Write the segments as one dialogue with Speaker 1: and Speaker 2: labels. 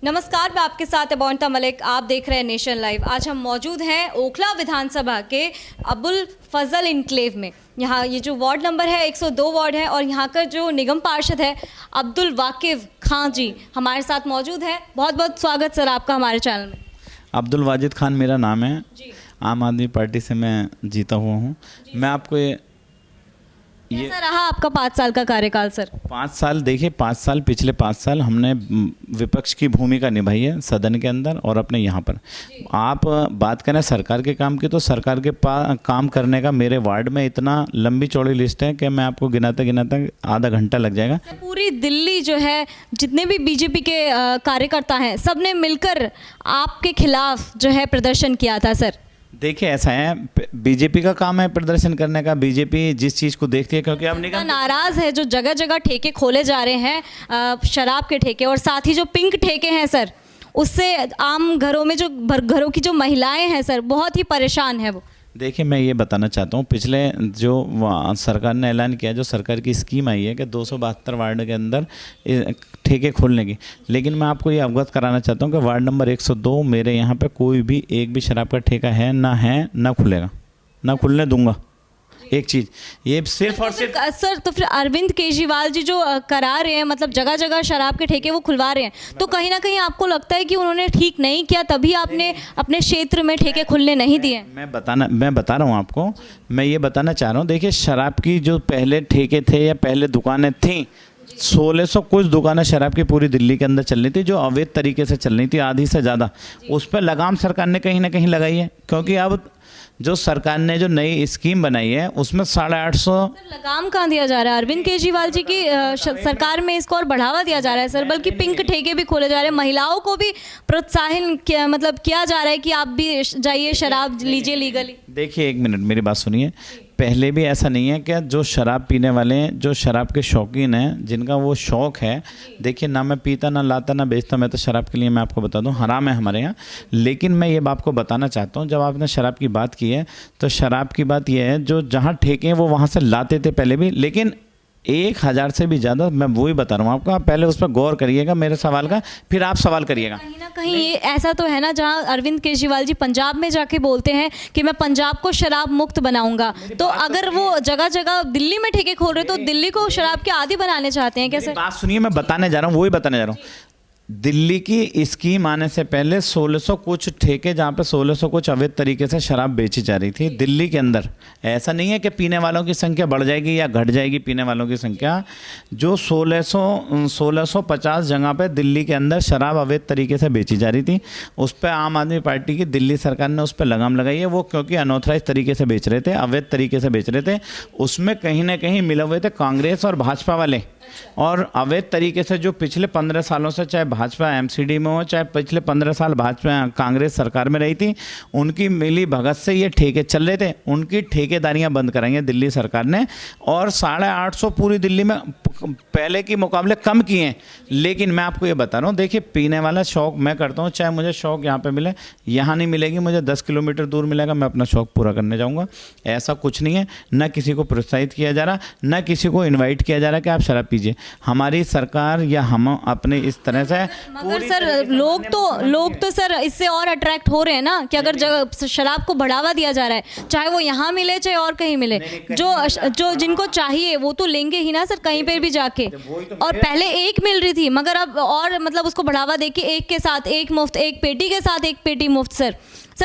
Speaker 1: नमस्कार, मैं आपके साथ अबोंटा मलिक। आप देख रहे हैं नेशन लाइव। आज हम मौजूद हैं ओखला विधानसभा के अबुल फजल इनक्लेव में। यहाँ ये जो वार्ड नंबर है 102 वार्ड है और यहाँ का जो निगम पार्षद है अब्दुल वाकिफ खान जी हमारे साथ मौजूद है। बहुत बहुत स्वागत सर आपका हमारे चैनल में।
Speaker 2: अब्दुल वाजिद खान मेरा नाम है
Speaker 1: जी।
Speaker 2: आम आदमी पार्टी से मैं जीता हुआ हूँ। मैं आपको ये
Speaker 1: कैसा रहा आपका 5 साल का कार्यकाल सर?
Speaker 2: 5 साल देखिए, 5 साल पिछले 5 साल हमने विपक्ष की भूमिका निभाई है सदन के अंदर और अपने यहाँ पर। आप बात करें सरकार के काम की, तो सरकार के काम करने का मेरे वार्ड में इतना लंबी चौड़ी लिस्ट है कि मैं आपको गिनाते गिनाते आधा घंटा लग जाएगा।
Speaker 1: पूरी दिल्ली जो है, जितने भी बीजेपी के कार्यकर्ता हैं, सब ने मिलकर आपके खिलाफ जो है प्रदर्शन किया था सर।
Speaker 2: देखिए ऐसा है, बीजेपी का काम है प्रदर्शन करने का। बीजेपी जिस चीज़ को देखती है, क्योंकि अब निगम
Speaker 1: नाराज है जो जगह जगह ठेके खोले जा रहे हैं, शराब के ठेके, और साथ ही जो पिंक ठेके हैं सर, उससे आम घरों में जो घरों की जो महिलाएं हैं सर, बहुत ही परेशान है वो।
Speaker 2: देखिए मैं ये बताना चाहता हूँ, पिछले जो सरकार ने ऐलान किया, जो सरकार की स्कीम आई है कि 272 वार्ड के अंदर ठेके खोलने की, लेकिन मैं आपको ये अवगत कराना चाहता हूँ कि वार्ड नंबर 102 मेरे यहाँ पे कोई भी एक भी शराब का ठेका है ना खुलेगा, ना खुलने दूंगा। एक चीज़ ये सिर्फ और सिर्फ
Speaker 1: सर, तो फिर अरविंद केजरीवाल जी जो करा रहे हैं, मतलब जगह जगह शराब के ठेके वो खुलवा रहे हैं, तो कहीं ना कहीं आपको लगता है कि उन्होंने ठीक नहीं किया, तभी आपने अपने क्षेत्र में ठेके खुलने नहीं दिए?
Speaker 2: मैं बता रहा हूँ आपको, मैं ये बताना चाह रहा हूँ। देखिए शराब की जो पहले ठेके थे या पहले दुकानें थीं, 1600 कुछ दुकानें शराब की पूरी दिल्ली के अंदर चल रही थी, जो अवैध तरीके से चल रही थी, आधी से ज़्यादा। उस पर लगाम सरकार ने कहीं ना कहीं लगाई है, क्योंकि अब जो सरकार ने जो नई स्कीम बनाई है उसमें 850
Speaker 1: लगाम कहाँ दिया जा रहा है? अरविंद केजरीवाल जी की सरकार में इसको और बढ़ावा दिया जा रहा है सर, बल्कि पिंक ठेके भी खोले जा रहे हैं, महिलाओं को भी प्रोत्साहन किया जा रहा है कि आप भी जाइए शराब लीजिए लीगली।
Speaker 2: देखिए एक मिनट मेरी बात सुनिए, पहले भी ऐसा नहीं है कि जो शराब पीने वाले हैं, जो शराब के शौकीन हैं, जिनका वो शौक़ है, देखिए ना मैं पीता ना लाता ना बेचता, मैं तो शराब के लिए मैं आपको बता दूं हराम है हमारे यहाँ। लेकिन मैं ये आपको बताना चाहता हूँ, जब आपने शराब की बात की है तो शराब की बात ये है, जो जहाँ ठेके हैं वो वहाँ से लाते थे पहले भी, लेकिन 1000 से भी ज़्यादा। मैं वही बता रहा हूँ आपको, आप पहले उस पर गौर करिएगा मेरे सवाल का, फिर आप सवाल करिएगा।
Speaker 1: कहीं ना कहीं ये ऐसा तो है ना, जहाँ अरविंद केजरीवाल जी पंजाब में जाके बोलते हैं कि मैं पंजाब को शराब मुक्त बनाऊंगा, तो अगर वो जगह जगह दिल्ली में ठेके खोल रहे तो दिल्ली को शराब के आदी बनाने चाहते हैं क्या सर?
Speaker 2: बात सुनिए, मैं बताने जा रहा हूँ, वही बताने जा रहा हूँ। दिल्ली की स्कीम आने से पहले 1600 कुछ ठेके, जहाँ पे 1600 कुछ अवैध तरीके से शराब बेची जा रही थी दिल्ली के अंदर। ऐसा नहीं है कि पीने वालों की संख्या बढ़ जाएगी या घट जाएगी पीने वालों की संख्या। जो 1650 जगह पे दिल्ली के अंदर शराब अवैध तरीके से बेची जा रही थी, उस पर आम आदमी पार्टी की दिल्ली सरकार ने उस पर लगाम लगाई है। वो क्योंकि अनऑथराइज तरीके से बेच रहे थे, अवैध तरीके से बेच रहे थे, उसमें कहीं ना कहीं मिले हुए थे कांग्रेस और भाजपा वाले। और अवैध तरीके से जो पिछले 15 सालों से, चाहे भाजपा एमसीडी में हो, चाहे पिछले 15 साल भाजपा कांग्रेस सरकार में रही थी, उनकी मिली भगत से ये ठेके चल रहे थे। उनकी ठेकेदारियां बंद कराई हैं दिल्ली सरकार ने, और 850 पूरी दिल्ली में पहले के मुकाबले कम किए हैं। लेकिन मैं आपको ये बता रहा हूँ, देखिए पीने वाला शौक़ मैं करता हूँ, चाहे मुझे शौक़ यहाँ पे मिले, यहाँ नहीं मिलेगी, मुझे 10 किलोमीटर दूर मिलेगा, मैं अपना शौक़ पूरा करने जाऊँगा। ऐसा कुछ नहीं है, ना किसी को प्रोत्साहित किया जा रहा, ना किसी को इन्वाइट किया जा रहा कि आप शराब पीजिए। हमारी सरकार या हम अपने इस तरह से,
Speaker 1: मगर सर लोग तो सर इससे और अट्रैक्ट हो रहे हैं ना, कि अगर शराब को बढ़ावा दिया जा रहा है, चाहे वो यहाँ मिले चाहे और कहीं मिले, जो जिनको चाहिए वो तो लेंगे ही ना सर, कहीं पे भी जाके। और पहले एक मिल रही थी, मगर अब और मतलब उसको बढ़ावा देके एक के साथ एक मुफ्त, एक पेटी के साथ एक पेटी मुफ्त। सर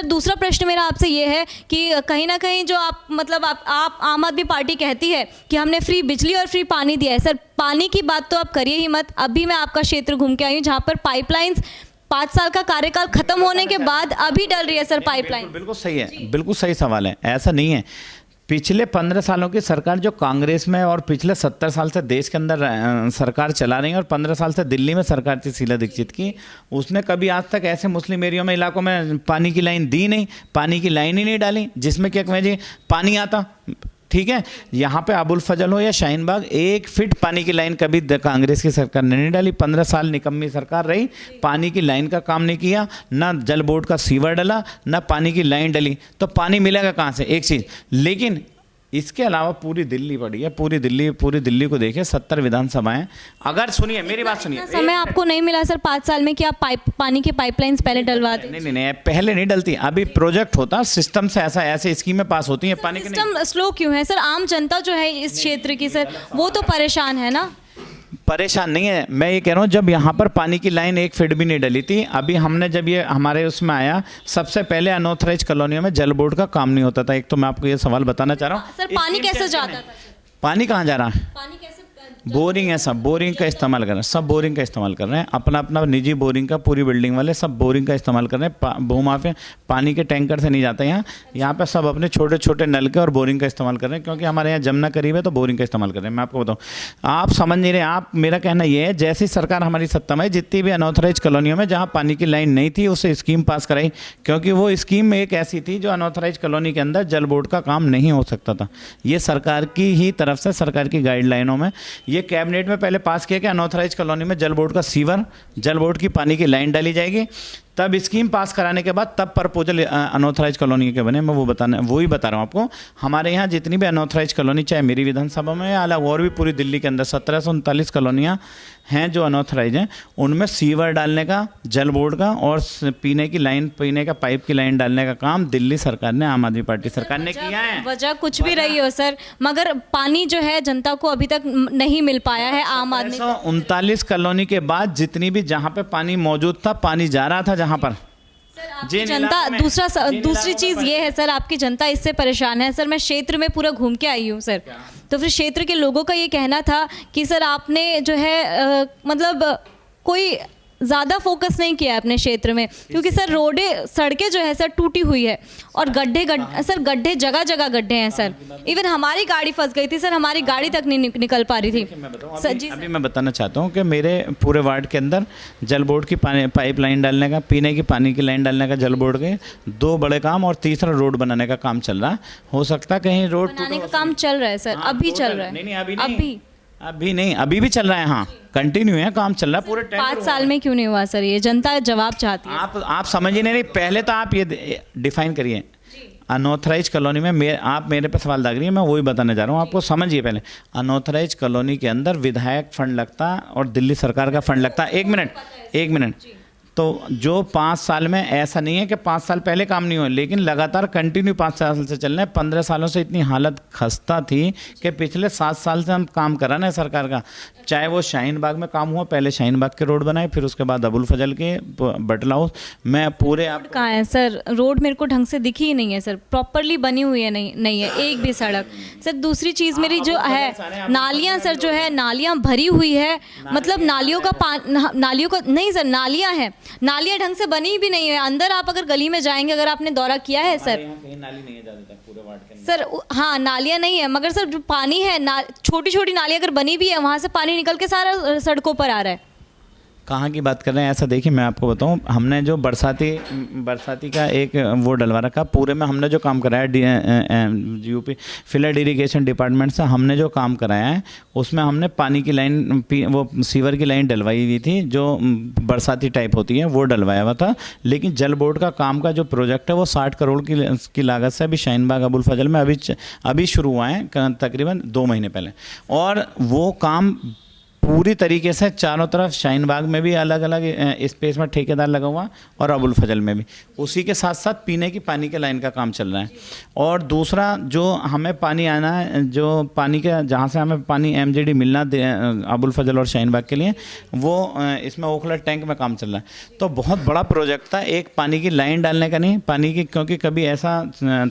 Speaker 1: दूसरा प्रश्न मेरा आपसे ये है कि कहीं ना कहीं जो आप मतलब आप आम आदमी पार्टी कहती है कि हमने फ्री बिजली और फ्री पानी दिया है, सर पानी की बात तो आप करिए ही मत। अभी मैं आपका क्षेत्र घूम के आई हूँ, जहाँ पर पाइपलाइंस 5 साल का कार्यकाल खत्म होने के बाद अभी डल रही है सर पाइपलाइन।
Speaker 2: बिल्कुल सही है, बिल्कुल सही सवाल है। ऐसा नहीं है, पिछले 15 सालों की सरकार जो कांग्रेस में, और पिछले 70 साल से देश के अंदर सरकार चला रही है, और 15 साल से दिल्ली में सरकार थी शीला दीक्षित की, उसने कभी आज तक ऐसे मुस्लिम एरिया में, इलाकों में पानी की लाइन दी नहीं, पानी की लाइन ही नहीं डाली, जिसमें क्या कहें जी पानी आता। ठीक है, यहाँ पे अबुल फजल हो या शाहीन बाग, 1 फीट पानी की लाइन कभी कांग्रेस की सरकार ने नहीं डाली। 15 साल निकम्मी सरकार रही, पानी की लाइन का काम नहीं किया, ना जल बोर्ड का सीवर डला, ना पानी की लाइन डली, तो पानी मिलेगा कहाँ से? एक चीज़। लेकिन इसके अलावा पूरी दिल्ली पड़ी है, पूरी दिल्ली को देखिए, 70 विधानसभाएं। अगर सुनिए मेरी बात सुनिए,
Speaker 1: इतना समय आपको नहीं मिला सर 5 साल में कि आप पानी के पाइपलाइंस पहले डलवा दें?
Speaker 2: नहीं, पहले नहीं डलती, अभी प्रोजेक्ट होता सिस्टम से, ऐसे स्कीमें पास होती हैं पानी के।
Speaker 1: सिस्टम स्लो क्यों है सर? आम जनता जो है इस क्षेत्र की सर, वो तो परेशान है ना।
Speaker 2: परेशान नहीं है, मैं ये कह रहा हूँ जब यहाँ पर पानी की लाइन 1 फीट भी नहीं डली थी, अभी हमने जब ये हमारे उसमें आया, सबसे पहले अनऑथराइज कॉलोनियों में जल बोर्ड का काम नहीं होता था। एक तो मैं आपको ये सवाल बताना चाह रहा हूँ।
Speaker 1: सर पानी कैसे जाता था?
Speaker 2: पानी कहाँ जा रहा है?
Speaker 1: पानी कैसे?
Speaker 2: बोरिंग है, सब बोरिंग का इस्तेमाल कर रहे हैं, सब बोरिंग का इस्तेमाल कर रहे हैं, अपना निजी बोरिंग का, पूरी बिल्डिंग वाले सब बोरिंग का इस्तेमाल कर रहे हैं। भूमाफिया पानी के टैंकर से नहीं जाता यहाँ पे सब अपने छोटे छोटे नलके और बोरिंग का इस्तेमाल कर रहे हैं, क्योंकि हमारे यहाँ जमुना करीब है तो बोरिंग का इस्तेमाल कर रहे हैं। मैं आपको बताऊँ, आप समझ नहीं रहे। आप, मेरा कहना ये है, जैसी सरकार हमारी सत्ता में, जितनी भी अनऑथराइज कॉलोनियों में जहाँ पानी की लाइन नहीं थी, उसे स्कीम पास कराई, क्योंकि वो स्कीम एक ऐसी थी जो अनऑथराइज कॉलोनी के अंदर जल बोर्ड का काम नहीं हो सकता था। ये सरकार की ही तरफ से, सरकार की गाइडलाइनों में, ये कैबिनेट में पहले पास किया कि अनऑथराइज कॉलोनी में जल बोर्ड का सीवर, जल बोर्ड की पानी की लाइन डाली जाएगी। तब स्कीम पास कराने के बाद तब प्रपोजल अनऑथराइज कॉलोनी के बने। मैं वही बता रहा हूँ आपको। हमारे यहाँ जितनी भी अनऑथराइज कॉलोनी, चाहे मेरी विधानसभा में या अलग और भी पूरी दिल्ली के अंदर 1739 कॉलोनियाँ हैं जो अनऑथराइज हैं, उनमें सीवर डालने का, जल बोर्ड का और पीने की लाइन, पीने का पाइप की लाइन डालने का काम दिल्ली सरकार ने, आम आदमी पार्टी सरकार ने किया है।
Speaker 1: वजह कुछ भी रही हो सर, मगर पानी जो है जनता को अभी तक नहीं मिल पाया है। आम आदमी
Speaker 2: 39 कॉलोनी के बाद जितनी भी, जहाँ पे पानी मौजूद था, पानी जा रहा था जहाँ पर,
Speaker 1: आपकी जनता, दूसरी चीज़ ये है सर, आपकी जनता इससे परेशान है सर। मैं क्षेत्र में पूरा घूम के आई हूँ सर, तो फिर क्षेत्र के लोगों का ये कहना था कि सर आपने जो है मतलब कोई ज़्यादा फोकस नहीं किया अपने क्षेत्र में, क्योंकि सर सड़कें जो है सर टूटी हुई है, और गड्ढे जगह जगह गड्ढे हैं सर। इवन हमारी गाड़ी फंस गई थी सर, हमारी गाड़ी तक नहीं निकल पा रही थी सर जी।
Speaker 2: अभी मैं बताना चाहता हूँ कि मेरे पूरे वार्ड के अंदर जल बोर्ड की पाइप लाइन डालने का, पीने की पानी की लाइन डालने का, जल बोर्ड के 2 बड़े काम, और तीसरा रोड बनाने का काम चल रहा है। हो सकता है कहीं रोड
Speaker 1: बनाने का काम चल रहा है सर, अभी चल रहा है।
Speaker 2: अभी नहीं, अभी भी चल रहा है। हाँ, कंटिन्यू है, काम चल रहा है पूरे
Speaker 1: 5 साल में क्यों नहीं हुआ सर? ये जनता जवाब चाहती है।
Speaker 2: आप समझ ही नहीं। पहले तो आप ये डिफाइन करिए, अनऑथराइज कॉलोनी में आप मेरे पे सवाल दाग रही है, मैं वही बताने जा रहा हूँ आपको। समझिए पहले, अनऑथराइज कॉलोनी के अंदर विधायक फंड लगता और दिल्ली सरकार का फंड लगता। एक मिनट। तो जो 5 साल में, ऐसा नहीं है कि 5 साल पहले काम नहीं हुआ, लेकिन लगातार कंटिन्यू 5 साल से चल रहे हैं। 15 सालों से इतनी हालत खस्ता थी कि पिछले 7 साल से हम काम कर रहे हैं सरकार का। चाहे वो शाहीन बाग में काम हुआ, पहले शाहीन बाग के रोड बनाए, फिर उसके बाद अबुल फजल के, बटला हाउस, मैं पूरे आप
Speaker 1: कहाँ है सर? रोड मेरे को ढंग से दिखी ही नहीं है सर, प्रॉपरली बनी हुई है नहीं है एक भी सड़क सर। दूसरी चीज़ मेरी जो है, नालियाँ सर जो है, नालियाँ भरी हुई है, मतलब नालियों का नहीं सर, नालियाँ हैं, नालियाँ ढंग से बनी भी नहीं है। अंदर आप अगर गली में जाएंगे, अगर आपने दौरा किया है सर,
Speaker 2: नाली नहीं है ज़्यादातर पूरे वार्ड के अंदर।
Speaker 1: सर हाँ, नालियाँ नहीं है, मगर सर जो पानी है, छोटी छोटी नालियाँ अगर बनी भी है, वहाँ से पानी निकल के सारा सड़कों पर आ रहा है।
Speaker 2: कहाँ की बात कर रहे हैं? ऐसा देखिए, मैं आपको बताऊं, हमने जो बरसाती का एक वो डलवा रखा, पूरे में हमने जो काम कराया यूपी फ्लड इरिगेशन डिपार्टमेंट से हमने जो काम कराया है, उसमें हमने पानी की लाइन, वो सीवर की लाइन डलवाई हुई थी, जो बरसाती टाइप होती है, वो डलवाया हुआ था। लेकिन जल बोर्ड का काम का जो प्रोजेक्ट है, वो 60 करोड़ की लागत से अभी शाहीन बाग, अबुल फजल में अभी शुरू हुआ है, तकरीबन 2 महीने पहले। और वो काम पूरी तरीके से चारों तरफ, शाहीन बाग में भी अलग अलग स्पेस में ठेकेदार लगा हुआ, और अबुल फजल में भी। उसी के साथ साथ पीने की पानी के लाइन का काम चल रहा है। और दूसरा, जो हमें पानी आना है, जो पानी के, जहाँ से हमें पानी MGD मिलना अबुल फजल और शाहीन बाग के लिए, वो इसमें ओखला टैंक में काम चल रहा है। तो बहुत बड़ा प्रोजेक्ट था, एक पानी की लाइन डालने का नहीं, पानी की, क्योंकि कभी ऐसा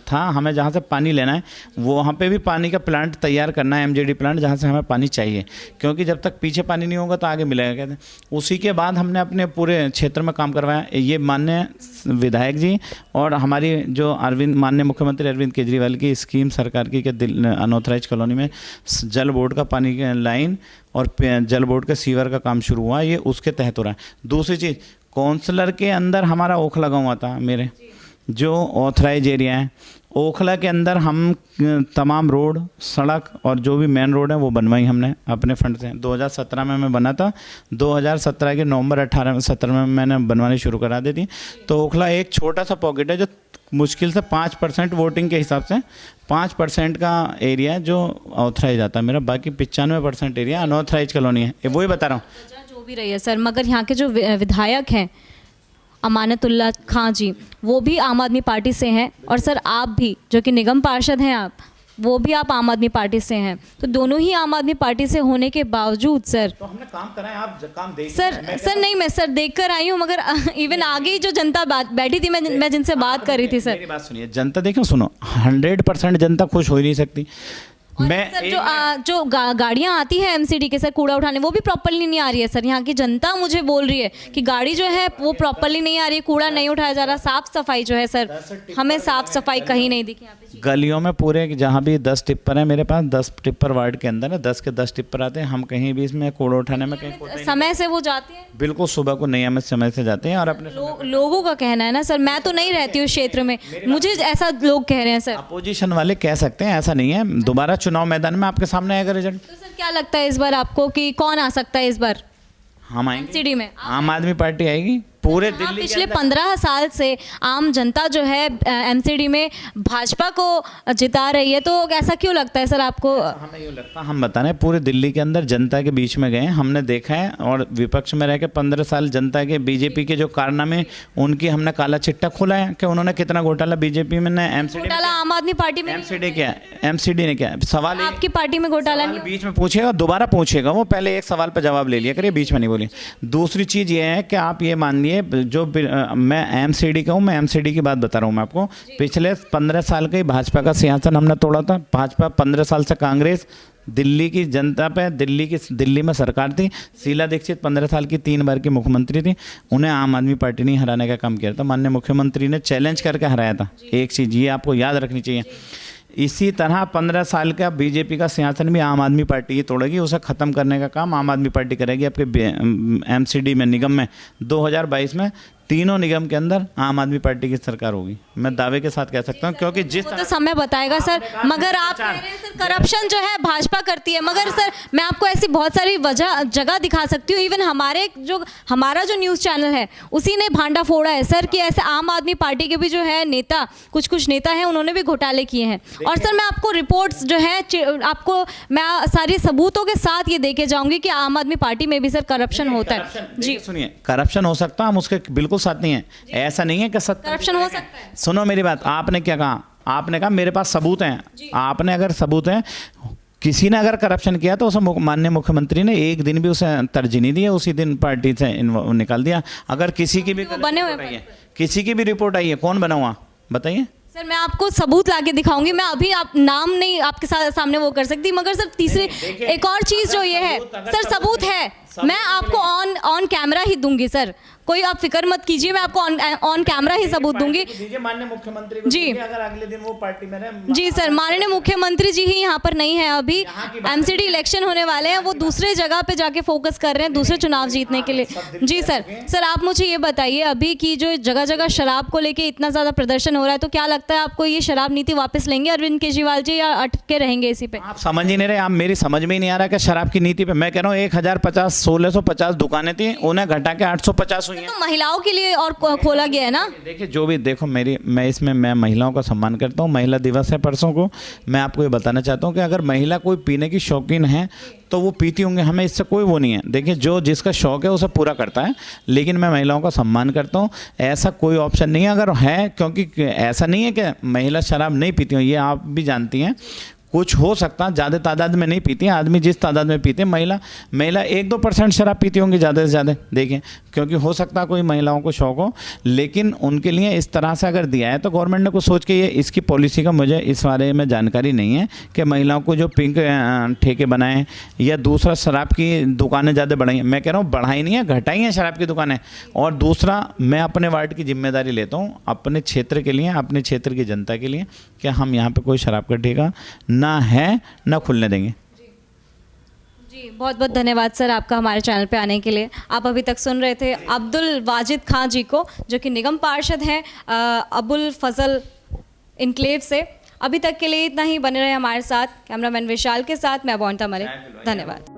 Speaker 2: था हमें जहाँ से पानी लेना है, वहाँ पर भी पानी का प्लांट तैयार करना है, MGD प्लांट, जहाँ से हमें पानी चाहिए, क्योंकि जब तक पीछे पानी नहीं होगा तो आगे मिलेगा कहते हैं। उसी के बाद हमने अपने पूरे क्षेत्र में काम करवाया। ये माननीय विधायक जी और हमारी जो माननीय मुख्यमंत्री अरविंद केजरीवाल की स्कीम सरकार की, अनऑथराइज कॉलोनी में जल बोर्ड का पानी की लाइन और जल बोर्ड के सीवर का काम शुरू हुआ, ये उसके तहत हो रहा है। दूसरी चीज़, काउंसलर के अंदर हमारा ओखला गाँव आता, मेरे जो ऑथराइज एरिया है, ओखला के अंदर हम तमाम रोड, सड़क और जो भी मेन रोड है वो बनवाई हमने अपने फंड से। 2017 में मैं बना था, 2017 के नवंबर 17 में मैंने बनवानी शुरू करा दी थी। तो ओखला एक छोटा सा पॉकेट है जो मुश्किल से 5% वोटिंग के हिसाब से 5% का एरिया जो ऑथराइज आता है मेरा, बाकी 95% एरिया अनऑथराइज कॉलोनी है। वही बता रहा हूँ।
Speaker 1: वजह जो भी रही है सर, मगर यहाँ के जो विधायक हैं अमानतुल्लाह खां जी, वो भी आम आदमी पार्टी से हैं, और सर आप भी जो कि निगम पार्षद हैं आप, वो भी आप आम आदमी पार्टी से हैं। तो दोनों ही आम आदमी पार्टी से होने के बावजूद सर,
Speaker 2: तो हमने काम करा है, आप काम देख
Speaker 1: सर नहीं, मैं सर देख कर आई हूँ, मगर इवन आगे जो जनता बैठी थी, मैं जिनसे बात कर रही थी सर।
Speaker 2: मेरी बात सुनिए, जनता देखो सुनो, 100% जनता खुश हो ही नहीं सकती। मैं
Speaker 1: सर जो गाड़ियाँ आती हैं एमसीडी के सर कूड़ा उठाने, वो भी प्रॉपर्ली नहीं आ रही है सर। यहाँ की जनता मुझे बोल रही है कि गाड़ी जो है वो प्रॉपर्ली नहीं आ रही है, कूड़ा नहीं उठाया जा रहा, साफ सफाई जो है सर, हमें साफ सफाई कहीं नहीं दिखी यहाँ पे।
Speaker 2: गलियों में पूरे जहाँ भी 10 टिप्पर है मेरे पास, 10 टिप्पर वार्ड के अंदर है, 10 के 10 टिप्पर आते हैं। हम कहीं भी इसमें कूड़ा उठाने में कहीं
Speaker 1: समय से वो जाते हैं,
Speaker 2: बिल्कुल सुबह को नियमित समय से जाते हैं। और अपने
Speaker 1: लोगों का कहना है ना सर, मैं तो नहीं रहती हूँ क्षेत्र में, मुझे ऐसा लोग कह रहे हैं सर।
Speaker 2: अपोजिशन वाले कह सकते हैं, ऐसा नहीं है। दोबारा चुनाव मैदान में आपके सामने आएगा रिजल्ट।
Speaker 1: तो सर क्या लगता है इस बार आपको कि कौन आ सकता है इस बार
Speaker 2: हम आएंगे,
Speaker 1: एमसीडी में?
Speaker 2: आम आदमी पार्टी आएगी पूरे
Speaker 1: हाँ,
Speaker 2: दिल्ली
Speaker 1: पिछले 15 साल से आम जनता जो है एमसीडी में भाजपा को जिता रही है, तो ऐसा क्यों लगता है सर आपको?
Speaker 2: हमें यूँ लगता है, हम बता रहे हैं पूरे दिल्ली के अंदर जनता के बीच में गए, हमने देखा है, और विपक्ष में रह के 15 साल जनता के बीजेपी के जो कारनामे उनकी हमने काला चिट्टा खोला है कि उन्होंने कितना घोटाला बीजेपी में एमसीडी
Speaker 1: घोटाला आम आदमी पार्टी में,
Speaker 2: एमसीडी क्या एमसीडी ने क्या सवाल
Speaker 1: आपकी पार्टी में घोटाला नहीं?
Speaker 2: बीच में पूछेगा, दोबारा पूछेगा, वो पहले एक सवाल पर जवाब ले लिया करिए, बीच में नहीं बोलिए। दूसरी चीज़ ये है कि आप ये मानिए, जो मैं एमसीडी का हूँ, मैं एमसीडी की बात बता रहा हूँ मैं आपको। पिछले 15 साल के भाजपा का सिंहासन हमने तोड़ा था। भाजपा 15 साल से कांग्रेस, दिल्ली की जनता पे, दिल्ली में सरकार थी। शीला दीक्षित 15 साल की 3 बार की मुख्यमंत्री थी, उन्हें आम आदमी पार्टी ने हराने का काम किया था। माननीय मुख्यमंत्री ने चैलेंज करके हराया था। एक चीज़ ये आपको याद रखनी चाहिए। इसी तरह 15 साल का बीजेपी का सिंहासन भी आम आदमी पार्टी ही तोड़ेगी, उसे ख़त्म करने का काम आम आदमी पार्टी करेगी। आपके एमसीडी में, निगम में 2022 में तीनों निगम के अंदर आम आदमी पार्टी की सरकार होगी, मैं दावे के साथ कह सकता हूँ। क्योंकि जिस
Speaker 1: तो समय बताएगा सर, मगर आप कह रहे हैं सर करप्शन जो है भाजपा करती है, मगर सर मैं आपको ऐसी बहुत सारी जगह दिखा सकती हूँ। इवन हमारा जो न्यूज़ चैनल है उसी ने भांडा फोड़ा है सर कि ऐसे आम आदमी पार्टी के भी जो है नेता, कुछ नेता हैं, उन्होंने भी घोटाले किए हैं। और सर मैं आपको रिपोर्ट्स जो है, आपको मैं सारी सबूतों के साथ ये देके जाऊंगी कि आम आदमी पार्टी में भी सर करप्शन होता है। जी
Speaker 2: सुनिए, करप्शन हो सकता है, हम उसके बिल्कुल साथ नहीं है। ऐसा नहीं है कि
Speaker 1: करप्शन हो सकता है।
Speaker 2: सुनो मेरी बात, आपने क्या कहा? आपने कहा मेरे पास सबूत हैं। आपने अगर सबूत हैं, किसी ने अगर करप्शन किया तो उसे माननीय मुख्यमंत्री ने एक दिन भी उसे तरजीह नहीं दी, उसी दिन पार्टी से निकाल दिया। अगर किसी की भी
Speaker 1: बने हुए
Speaker 2: किसी की भी रिपोर्ट आई है, कौन बना हुआ बताइए?
Speaker 1: सर मैं आपको सबूत लाके दिखाऊंगी। मैं अभी आप नाम नहीं आपके सामने वो कर सकती, मगर सर तीसरी एक और चीज़ जो ये है सर, सबूत है, मैं आपको ऑन कैमरा ही दूंगी सर, कोई आप फिक्र मत कीजिए, मैं आपको ऑन कैमरा ही सबूत दूंगी।
Speaker 2: माननीय मुख्यमंत्री को
Speaker 1: जी,
Speaker 2: अगर अगले दिन वो पार्टी में रहे।
Speaker 1: जी सर, माननीय मुख्यमंत्री जी ही यहाँ पर नहीं है अभी, एमसीडी इलेक्शन होने वाले हैं, वो दूसरे जगह पे जाके फोकस कर रहे हैं दूसरे चुनाव जीतने के लिए। जी सर आप मुझे ये बताइए, अभी की जो जगह जगह शराब को लेके इतना ज़्यादा प्रदर्शन हो रहा है, तो क्या लगता है आपको ये शराब नीति वापस लेंगे अरविंद केजरीवाल जी, या अटके रहेंगे इसी पे?
Speaker 2: आप समझ ही नहीं रहे, आप मेरी समझ में ही नहीं आ रहा कि शराब की नीति पे मैं कह रहा हूँ 1650 दुकानें थी, उन्हें घटा के 850 हुई हैं।
Speaker 1: तो महिलाओं के लिए और खोला गया है ना?
Speaker 2: देखिए जो भी देखो, मैं महिलाओं का सम्मान करता हूँ। महिला दिवस है परसों को। मैं आपको ये बताना चाहता हूँ कि अगर महिला कोई पीने की शौकीन है तो वो पीती होंगे, हमें इससे कोई वो नहीं है। देखिए जो जिसका शौक है उसे पूरा करता है, लेकिन मैं महिलाओं का सम्मान करता हूँ। ऐसा कोई ऑप्शन नहीं है अगर है, क्योंकि ऐसा नहीं है कि महिला शराब नहीं पीती हो, ये आप भी जानती हैं। कुछ हो सकता है, ज़्यादा तादाद में नहीं पीती हैं। आदमी जिस तादाद में पीते हैं, महिला 1-2% शराब पीती होंगी ज़्यादा से ज़्यादा, देखें, क्योंकि हो सकता है कोई महिलाओं को शौक हो। लेकिन उनके लिए इस तरह से अगर दिया है तो गवर्नमेंट ने कुछ सोच के, ये इसकी पॉलिसी का मुझे इस बारे में जानकारी नहीं है कि महिलाओं को जो पिंक ठेके बनाए या दूसरा शराब की दुकानें ज़्यादा बढ़ाई हैं। मैं कह रहा हूँ बढ़ाई नहीं है, घटाई हैं शराब की दुकानें। और दूसरा, मैं अपने वार्ड की जिम्मेदारी लेता हूँ अपने क्षेत्र के लिए, अपने क्षेत्र की जनता के लिए, कि हम यहाँ पर कोई शराब का ठेका ना है ना खुलने देंगे।
Speaker 1: जी बहुत बहुत धन्यवाद सर आपका हमारे चैनल पे आने के लिए। आप अभी तक सुन रहे थे अब्दुल वाजिद खां जी को, जो कि निगम पार्षद हैं अबुल फजल इनक्लेव से। अभी तक के लिए इतना ही, बने रहे हमारे साथ। कैमरामैन विशाल के साथ मैं अबोंता मलिक, धन्यवाद।